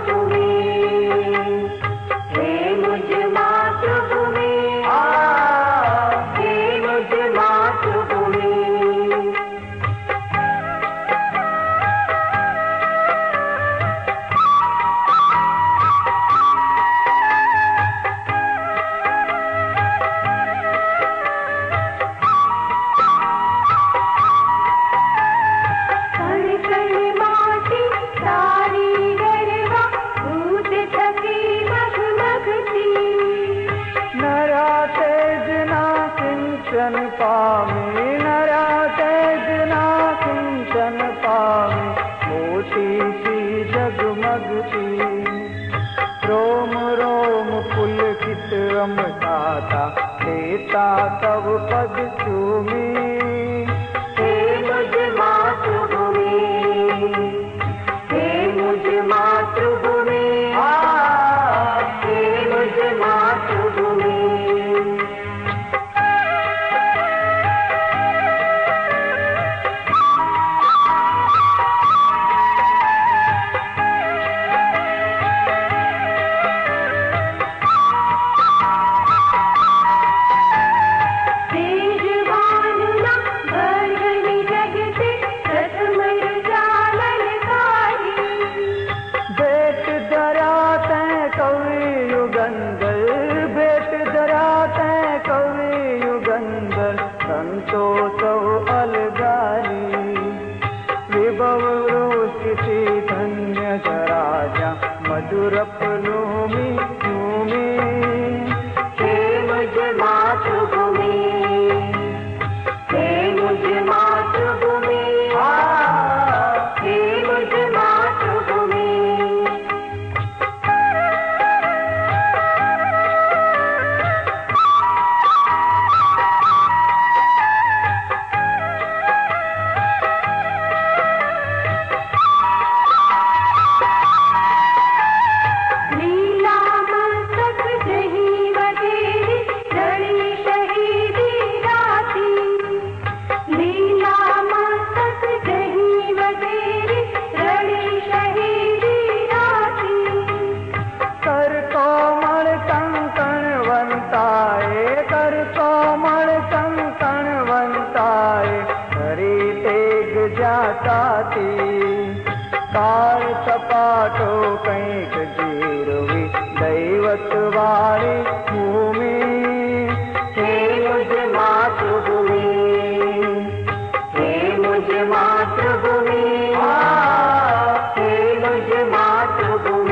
मातृभूमि, हे मुझ मातृभूमि, हे मुझ मातृभूमि। पामी नरा तेज ना सिंचन पामी, मोती सी जगमगती, रोम रोम पुलकित अमृता, देता तब पद चूमी। हे मुझ मातृभूमि, हे मुझ मातृभूमि, हे मुझ मातृभूमि। संतोषो अलगारी, विभव रोषिति धन्य राजा, मधुर प्लूमि झूमी। हे मुझ मातृभूमि, हे मुझ मातृभूमि, हे मुझ मातृभूमि। काल सपाटो कंक जीरवी, दैवत वाणी भूमि। हे मुझ मातृभूमि, हे मुझ मातृभूमि, हे मुझ मातृभूमि।